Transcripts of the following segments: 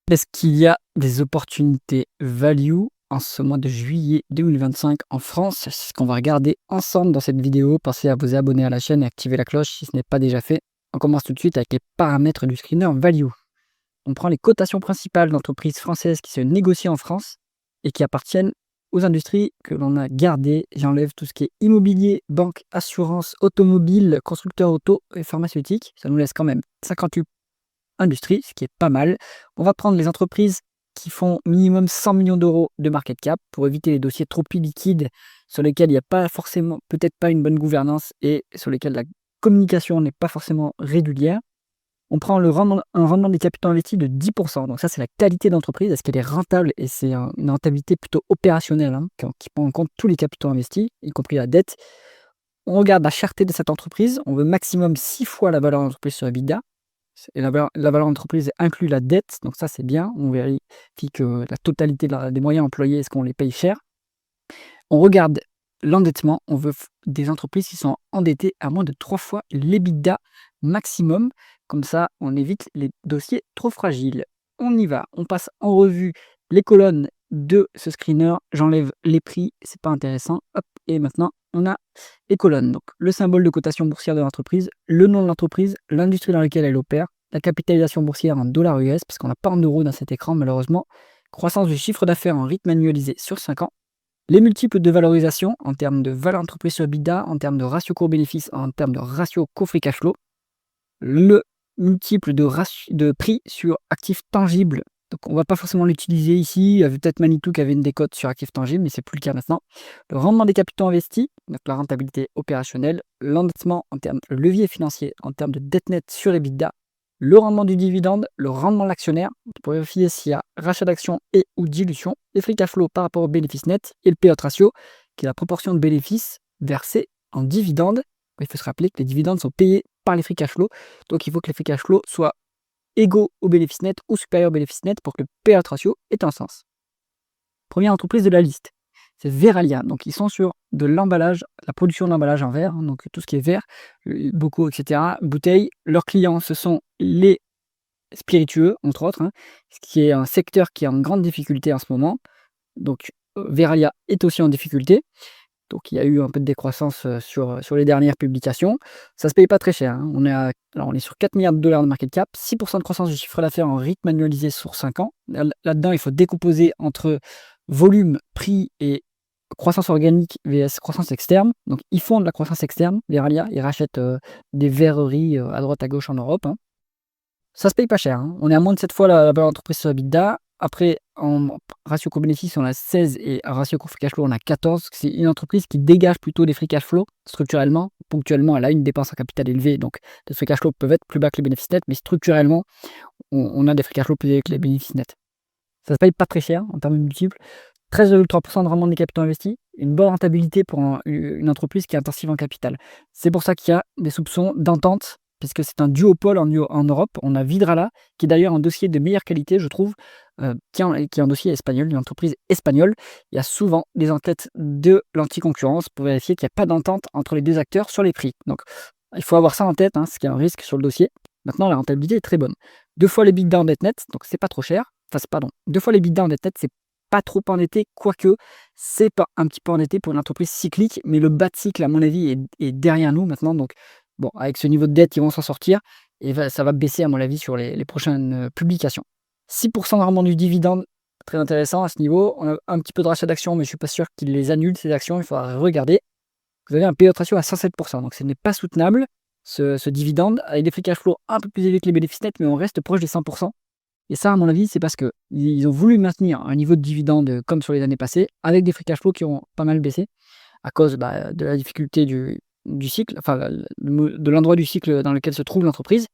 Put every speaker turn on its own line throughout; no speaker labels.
Est-ce qu'il y a des opportunités value en ce mois de juillet 2025 en France? C'est ce qu'on va regarder ensemble dans cette vidéo. Pensez à vous abonner à la chaîne et activer la cloche si ce n'est pas déjà fait. On commence tout de suite avec les paramètres du screener value. On prend les cotations principales d'entreprises françaises qui se négocient en France et qui appartiennent aux industries que l'on a gardées. J'enlève tout ce qui est immobilier, banque, assurance, automobile, constructeur auto et pharmaceutique. Ça nous laisse quand même 58 industries, ce qui est pas mal. On va prendre les entreprises qui font minimum 100 millions d'euros de market cap pour éviter les dossiers trop liquides sur lesquels il n'y a pas forcément, peut-être pas une bonne gouvernance et sur lesquels la communication n'est pas forcément régulière. On prend un rendement des capitaux investis de 10%. Donc ça, c'est la qualité d'entreprise. Est-ce qu'elle est rentable? Et c'est une rentabilité plutôt opérationnelle qui prend en compte tous les capitaux investis, y compris la dette. On regarde la cherté de cette entreprise. On veut maximum 6 fois la valeur d'entreprise sur EBITDA. Et la valeur d'entreprise inclut la dette. Donc ça, c'est bien. On vérifie que la totalité des moyens employés, est-ce qu'on les paye cher? On regarde l'endettement. On veut des entreprises qui sont endettées à moins de 3 fois l'EBITDA maximum. Comme ça, on évite les dossiers trop fragiles. On y va. On passe en revue les colonnes de ce screener. J'enlève les prix, c'est pas intéressant. Hop, et maintenant, on a les colonnes. Donc, le symbole de cotation boursière de l'entreprise, le nom de l'entreprise, l'industrie dans laquelle elle opère, la capitalisation boursière en dollars US, parce qu'on n'a pas en euros dans cet écran, malheureusement. Croissance du chiffre d'affaires en rythme annualisé sur 5 ans. Les multiples de valorisation en termes de valeur entreprise sur EBITDA, en termes de ratio court-bénéfice, en termes de ratio court-free cash flow. Le multiple de prix sur actifs tangibles. Donc on ne va pas forcément l'utiliser ici. Il y avait peut-être Manitou qui avait une décote sur actifs tangibles, mais c'est plus le cas maintenant. Le rendement des capitaux investis, donc la rentabilité opérationnelle, l'endettement en termes de levier financier, en termes de dette nette sur EBITDA, le rendement du dividende, le rendement de l'actionnaire, pour vérifier s'il y a rachat d'actions et ou dilution, les free cash flow par rapport au bénéfice net et le payout ratio, qui est la proportion de bénéfices versés en dividendes. Il faut se rappeler que les dividendes sont payés par les free cash flow, donc il faut que les free cash flow soient égaux au bénéfice net ou supérieurs au bénéfice net pour que le payout ratio ait un sens. Première entreprise de la liste, c'est Verallia. Donc ils sont sur de l'emballage, la production d'emballage en verre, donc tout ce qui est verre, bocaux, etc., bouteilles. Leurs clients, ce sont les spiritueux, entre autres, ce qui est un secteur qui est en grande difficulté en ce moment. Donc Verallia est aussi en difficulté. Donc il y a eu un peu de décroissance sur les dernières publications. Ça ne se paye pas très cher. On est sur 4 milliards de dollars de market cap, 6% de croissance du chiffre d'affaires en rythme annualisé sur 5 ans. Là-dedans, il faut décomposer entre volume, prix et croissance organique vs croissance externe. Donc ils font de la croissance externe, Verallia. Ils rachètent des verreries à droite à gauche en Europe. Ça se paye pas cher. On est à moins de 7 fois la valeur d'entreprise sur EBITDA. Après, en ratio court-bénéfice, on a 16 et en ratio court-free cash flow, on a 14. C'est une entreprise qui dégage plutôt des free cash flow structurellement. Ponctuellement, elle a une dépense en capital élevée, donc les free cash flow peuvent être plus bas que les bénéfices nets, mais structurellement, on a des free cash flow plus élevés que les bénéfices nets. Ça se paye pas très cher en termes de multiples. 13,3% de rendement des capitaux investis, une bonne rentabilité pour une entreprise qui est intensive en capital. C'est pour ça qu'il y a des soupçons d'entente, puisque c'est un duopole en Europe. On a Vidrala, qui est d'ailleurs un dossier de meilleure qualité, je trouve, qui est un dossier espagnol, une entreprise espagnole. Il y a souvent des enquêtes de l'anticoncurrence pour vérifier qu'il n'y a pas d'entente entre les deux acteurs sur les prix. Donc, il faut avoir ça en tête, ce qui est un risque sur le dossier. Maintenant, la rentabilité est très bonne. 2 fois les EBITDA en dette nette, donc c'est pas trop cher. Enfin, pardon, 2 fois les EBITDA en dette nette, c'est pas trop endetté, quoique c'est pas un petit peu endetté pour une entreprise cyclique, mais le bas de cycle, à mon avis, est derrière nous maintenant. Donc, bon, avec ce niveau de dette, ils vont s'en sortir et ça va baisser, à mon avis, sur les prochaines publications. 6% de rendement du dividende, très intéressant à ce niveau. On a un petit peu de rachat d'actions, mais je ne suis pas sûr qu'ils les annulent, ces actions. Il faudra regarder. Vous avez un payout ratio à 107%, donc ce n'est pas soutenable, ce dividende, avec des free cash flow un peu plus élevés que les bénéfices nets, mais on reste proche des 100%. Et ça, à mon avis, c'est parce qu'ils ont voulu maintenir un niveau de dividende comme sur les années passées, avec des free cash flow qui ont pas mal baissé, à cause de la difficulté du cycle, enfin de l'endroit du cycle dans lequel se trouve l'entreprise.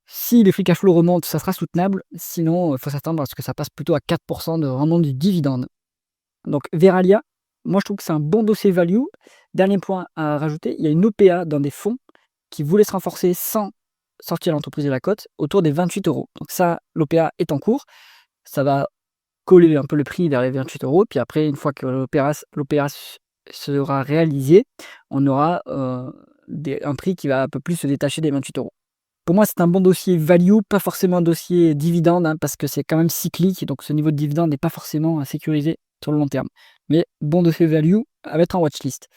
Si les free cash flow remontent, ça sera soutenable. Sinon, il faut s'attendre à ce que ça passe plutôt à 4% de rendement du dividende. Donc Verallia, moi je trouve que c'est un bon dossier value. Dernier point à rajouter, il y a une OPA dans des fonds qui voulaient se renforcer sans sortir l'entreprise de la cote autour des 28 euros. Donc ça, l'OPA est en cours. Ça va coller un peu le prix vers les 28 euros. Puis après, une fois que l'OPA sera réalisé, on aura un prix qui va un peu plus se détacher des 28 euros. Pour moi, c'est un bon dossier value, pas forcément un dossier dividende, parce que c'est quand même cyclique, donc ce niveau de dividende n'est pas forcément sécurisé sur le long terme. Mais bon dossier value à mettre en watchlist.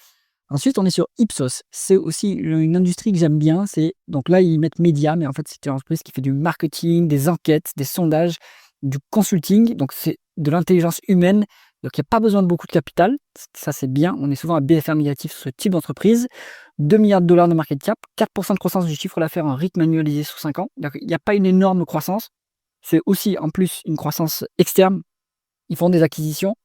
Ensuite, on est sur Ipsos. C'est aussi une industrie que j'aime bien. Donc là, ils mettent médias, mais en fait, c'est une entreprise qui fait du marketing, des enquêtes, des sondages, du consulting. Donc, c'est de l'intelligence humaine. Donc, il n'y a pas besoin de beaucoup de capital. Ça, c'est bien. On est souvent à BFR négatif sur ce type d'entreprise. 2 milliards de dollars de market cap, 4% de croissance du chiffre d'affaires en rythme annualisé sur 5 ans. Donc, il n'y a pas une énorme croissance. C'est aussi, en plus, une croissance externe. Ils font des acquisitions.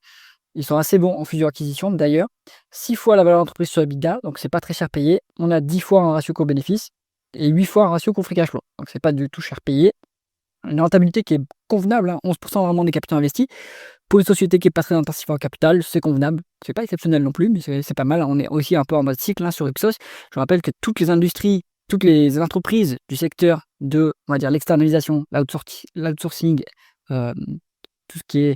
Ils sont assez bons en fusion-acquisition d'ailleurs. 6 fois la valeur d'entreprise sur EBITDA, donc c'est pas très cher payé. On a 10 fois un ratio coût-bénéfice et 8 fois un ratio coût-free cash flow. Donc c'est pas du tout cher payé. Une rentabilité qui est convenable, 11% vraiment des capitaux investis. Pour une société qui est pas très intensive en capital, c'est convenable. C'est pas exceptionnel non plus, mais c'est pas mal. On est aussi un peu en mode cycle sur Ipsos. Je rappelle que toutes les industries, toutes les entreprises du secteur de, on va dire, l'externalisation, l'outsourcing, tout ce qui est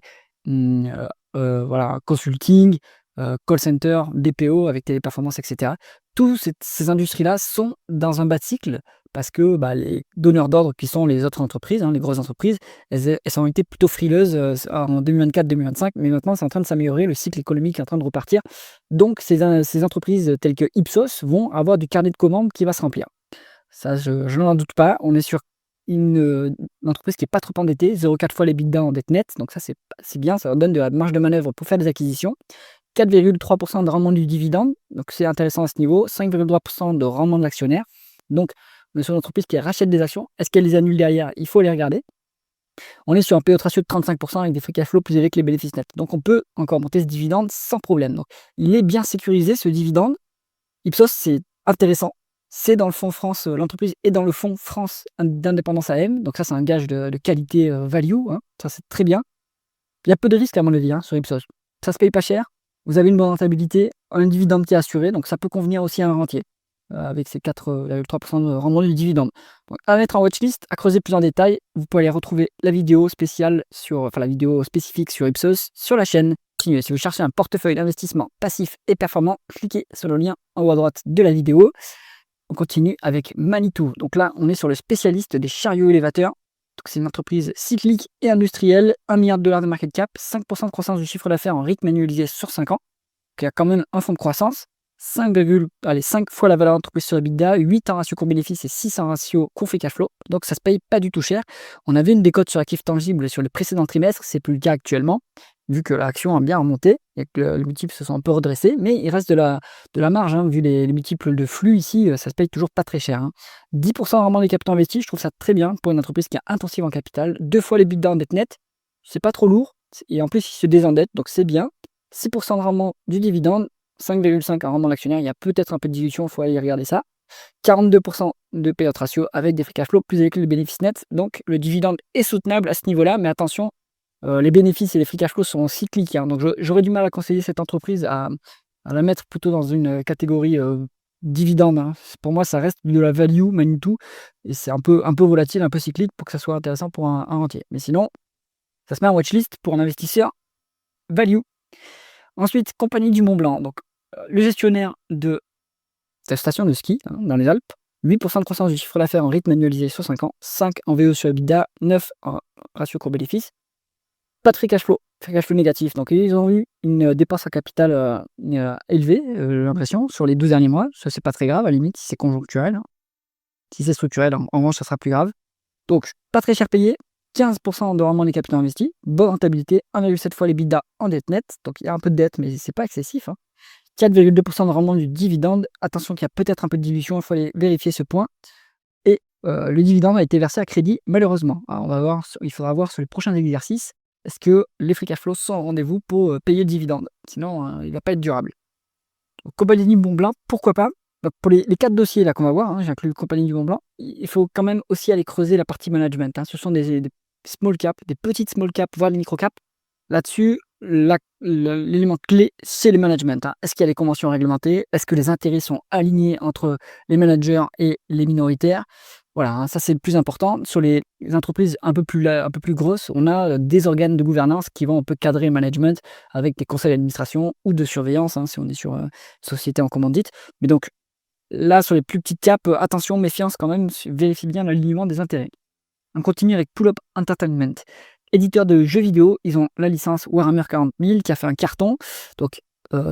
voilà, consulting, call center, BPO avec Téléperformance, etc. Toutes ces industries-là sont dans un bas de cycle parce que les donneurs d'ordre qui sont les autres entreprises, les grosses entreprises, elles ont été plutôt frileuses en 2024-2025, mais maintenant c'est en train de s'améliorer, le cycle économique est en traune de repartir. Donc ces entreprises telles que Ipsos vont avoir du carnet de commandes qui va se remplir. Ça, je n'en doute pas. On est sur une entreprise qui n'est pas trop endettée, 0,4 fois l'EBITDA en dette nette, donc ça c'est bien, ça leur donne de la marge de manœuvre pour faire des acquisitions. 4,3% de rendement du dividende, donc c'est intéressant à ce niveau, 5,3% de rendement de l'actionnaire. Donc on est sur une entreprise qui rachète des actions. Est-ce qu'elle les annule derrière? Il faut les regarder. On est sur un payout ratio de 35% avec des free cash flow plus élevés que les bénéfices nets. Donc on peut encore monter ce dividende sans problème. Donc il est bien sécurisé ce dividende. Ipsos, c'est intéressant. C'est dans le fonds France, l'entreprise est dans le fonds France d'indépendance AM. Donc ça, c'est un gage de qualité value. Ça, c'est très bien. Il y a peu de risques à mon avis sur Ipsos. Ça se paye pas cher. Vous avez une bonne rentabilité, un dividende qui est assuré. Donc ça peut convenir aussi à un rentier avec ces 4,3% de rendement du dividende. Donc, à mettre en watchlist, à creuser plus en détail. Vous pouvez aller retrouver la vidéo spéciale la vidéo spécifique sur Ipsos sur la chaîne. Si vous cherchez un portefeuille d'investissement passif et performant, cliquez sur le lien en haut à droite de la vidéo. On continue avec Manitou. Donc là, on est sur le spécialiste des chariots élévateurs. Donc c'est une entreprise cyclique et industrielle, 1 milliard de dollars de market cap, 5% de croissance du chiffre d'affaires en rythme annualisé sur 5 ans. Donc il y a quand même un fonds de croissance. 5 fois la valeur d'entreprise sur EBITDA, 8 en ratio coût-bénéfice et 6 en ratio coût-free cash flow. Donc ça se paye pas du tout cher. On avait une décote sur actifs tangibles sur le précédent trimestre, c'est plus le cas actuellement, vu que l'action a bien remonté et que les multiples se sont un peu redressés, mais il reste de la marge, vu les multiples de flux ici, ça se paye toujours pas très cher. 10% de rendement des capitaux investis, je trouve ça très bien pour une entreprise qui est intensive en capital, 2 fois les EBITDA en dette nette, c'est pas trop lourd, et en plus il se désendette, donc c'est bien. 6% de rendement du dividende, 5,5 en rendement de l'actionnaire, il y a peut-être un peu de dilution, il faut aller regarder ça. 42% de payout ratio avec des free cash flow plus élevés que le bénéfice net, donc le dividende est soutenable à ce niveau-là, mais attention, les bénéfices et les free cash flow sont cycliques. Donc j'aurais du mal à conseiller cette entreprise à la mettre plutôt dans une catégorie dividende. Pour moi, ça reste de la value, Manitou, et c'est un peu volatile, un peu cyclique pour que ça soit intéressant pour un rentier. Mais sinon, ça se met en watchlist pour un investisseur value. Ensuite, Compagnie du Mont Blanc. Donc, le gestionnaire de cette station de ski dans les Alpes. 8% de croissance du chiffre d'affaires en rythme annualisé sur 5 ans. 5 en VE sur EBITDA, 9 en ratio coût-bénéfice. Pas de free cash flow négatif. Donc, ils ont eu une dépense en capital élevée, j'ai l'impression, sur les 12 derniers mois. Ça, c'est pas très grave, à la limite, si c'est conjoncturel. Si c'est structurel, en revanche, ça sera plus grave. Donc, pas très cher payé. 15% de rendement des capitaux investis. Bonne rentabilité. 1,7 fois les EBITDA en dette nette. Donc, il y a un peu de dette, mais c'est pas excessif. 4,2% de rendement du dividende. Attention qu'il y a peut-être un peu de dilution, il faut aller vérifier ce point. Et le dividende a été versé à crédit, malheureusement. Alors, il faudra voir sur les prochains exercices. Est-ce que les free cash flow sont au rendez-vous pour payer le dividende? Sinon, il ne va pas être durable. Compagnie du Mont Blanc, pourquoi pas? Donc pour les 4 dossiers là qu'on va voir, j'ai inclus Compagnie du Mont Blanc, il faut quand même aussi aller creuser la partie management. Ce sont des small cap, des petites small cap, voire des micro cap. Là-dessus, l'élément clé, c'est le management. Est-ce qu'il y a les conventions réglementées? Est-ce que les intérêts sont alignés entre les managers et les minoritaires? Voilà, ça c'est le plus important. Sur les entreprises un peu plus grosses, on a des organes de gouvernance qui vont un peu cadrer le management avec des conseils d'administration ou de surveillance, si on est sur société en commandite. Mais donc, Là, sur les plus petites caps, attention, méfiance quand même, vérifie bien l'alignement des intérêts. On continue avec Pull Up Entertainment. Éditeur de jeux vidéo, ils ont la licence Warhammer 40 000 qui a fait un carton. Donc,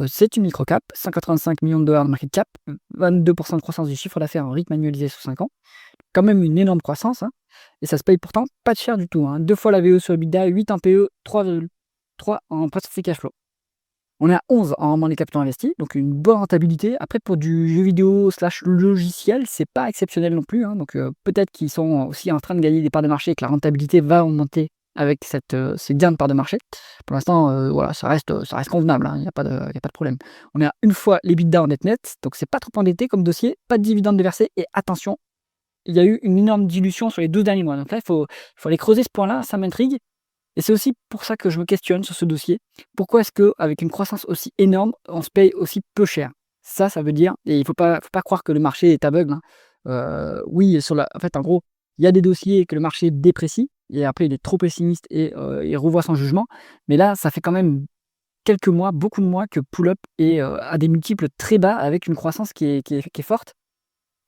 c'est une microcap, 185 millions de dollars de market cap, 22% de croissance du chiffre d'affaires en rythme annualisé sur 5 ans. Quand même une énorme croissance, hein, et ça se paye pourtant pas de cher du tout. 2 fois la VE sur EBITDA, 8 en PE, 3,3 en presque free cash flow. On est à 11 en rendement des capitaux investis, donc une bonne rentabilité. Après, pour du jeu vidéo slash logiciel, c'est pas exceptionnel non plus. Donc peut-être qu'ils sont aussi en train de gagner des parts de marché et que la rentabilité va augmenter avec ces gains de parts de marché. Pour l'instant, voilà, ça reste convenable, il n'y a pas de problème. On est à une fois l'EBITDA en net, donc c'est pas trop endetté comme dossier, pas de dividendes versés, et attention, il y a eu une énorme dilution sur les 12 derniers mois. Donc là, il faut aller creuser ce point-là, ça m'intrigue. Et c'est aussi pour ça que je me questionne sur ce dossier. Pourquoi est-ce qu'avec une croissance aussi énorme, on se paye aussi peu cher? Ça veut dire, et il ne faut pas croire que le marché est aveugle. Oui, en fait, en gros, il y a des dossiers que le marché déprécie, et après il est trop pessimiste et il revoit son jugement. Mais là, ça fait quand même quelques mois, beaucoup de mois que Pull-Up est à des multiples très bas avec une croissance qui est forte.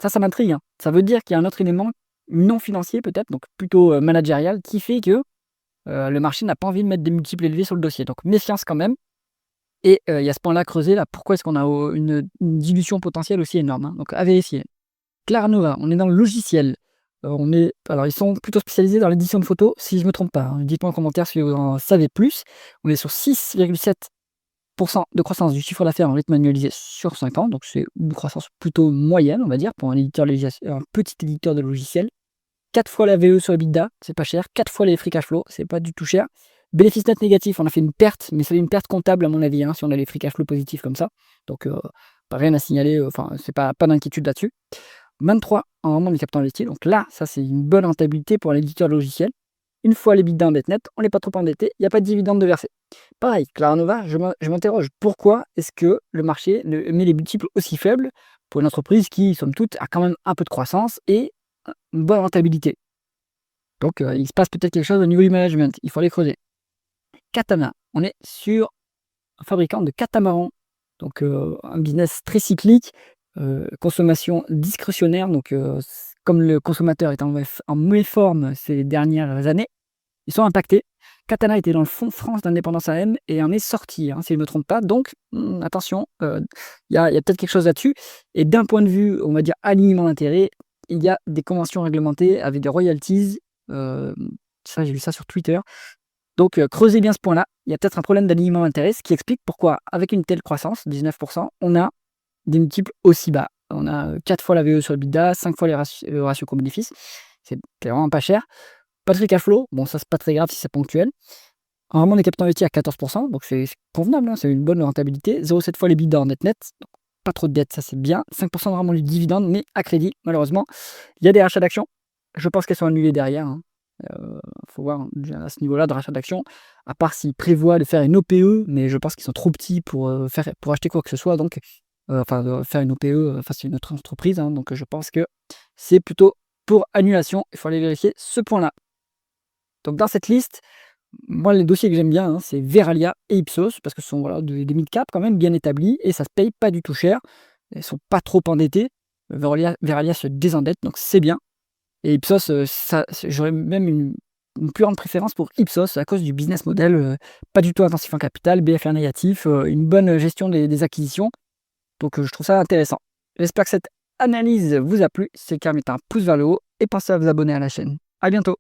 Ça m'intrigue. Ça veut dire qu'il y a un autre élément non financier peut-être, donc plutôt managérial, qui fait que le marché n'a pas envie de mettre des multiples élevés sur le dossier. Donc méfiance quand même. Et il y a ce point-là creusé, là, pourquoi est-ce qu'on a une dilution potentielle aussi énorme, donc à vérifier. Claranova, on est dans le logiciel. Alors ils sont plutôt spécialisés dans l'édition de photos, si je ne me trompe pas. Dites-moi en commentaire si vous en savez plus. On est sur 6,7% de croissance du chiffre d'affaires en rythme annualisé sur 5 ans, donc c'est une croissance plutôt moyenne, on va dire, pour un petit éditeur de logiciel. 4 fois la VE sur EBITDA, c'est pas cher. 4 fois les free cash flow, c'est pas du tout cher. Bénéfice net négatif, on a fait une perte, mais c'est une perte comptable à mon avis, si on a les free cash flow positifs comme ça. Donc, pas rien à signaler, c'est pas d'inquiétude là-dessus. 23 en rendement du capital investi, donc là, ça c'est une bonne rentabilité pour l'éditeur logiciel. Une fois les l'EBITDA en dette nette, on n'est pas trop endetté, il n'y a pas de dividende de verser. Pareil, Claranova, je m'interroge, pourquoi est-ce que le marché met les multiples aussi faibles pour une entreprise qui, somme toute, a quand même un peu de croissance et une bonne rentabilité? Donc, il se passe peut-être quelque chose au niveau du management, il faut aller creuser. Katana, on est sur un fabricant de catamarans, donc un business très cyclique, consommation discrétionnaire, donc comme le consommateur est en mauvaise forme ces dernières années, ils sont impactés. Katana était dans le fonds France d'indépendance AM et en est sorti, si je ne me trompe pas. Donc, attention, il y a peut-être quelque chose là-dessus. Et d'un point de vue, on va dire, alignement d'intérêt, il y a des conventions réglementées avec des royalties. Ça, j'ai vu ça sur Twitter. Donc, creusez bien ce point-là. Il y a peut-être un problème d'alignement d'intérêt, ce qui explique pourquoi, avec une telle croissance, 19%, on a des multiples aussi bas. On a 4 fois la VE sur le EBITDA, 5 fois le ratio coût-bénéfice. C'est vraiment pas cher. Pas de free cash flow, bon, ça c'est pas très grave si c'est ponctuel. En rendement des capitaux investis à 14%, donc c'est convenable, c'est une bonne rentabilité. 0,7 fois les bidas en net, donc pas trop de dettes, ça c'est bien. 5% de rendement du dividende, mais à crédit, malheureusement. Il y a des rachats d'actions, je pense qu'elles sont annulées derrière. Faut voir à ce niveau-là de rachat d'actions, à part s'ils prévoient de faire une OPE, mais je pense qu'ils sont trop petits pour acheter quoi que ce soit, donc faire une OPE face à une autre entreprise, donc je pense que c'est plutôt pour annulation. Il faut aller vérifier ce point-là. Donc dans cette liste, moi les dossiers que j'aime bien, c'est Verallia et Ipsos, parce que ce sont des mid-cap quand même bien établis, et ça se paye pas du tout cher. Ils sont pas trop endettés. Verallia se désendette, donc c'est bien. Et Ipsos, j'aurais même une plus grande préférence pour Ipsos à cause du business model, pas du tout intensif en capital, BFR négatif, une bonne gestion des acquisitions. Donc je trouve ça intéressant. J'espère que cette analyse vous a plu. Si c'est le cas, mettez un pouce vers le haut et pensez à vous abonner à la chaîne. À bientôt.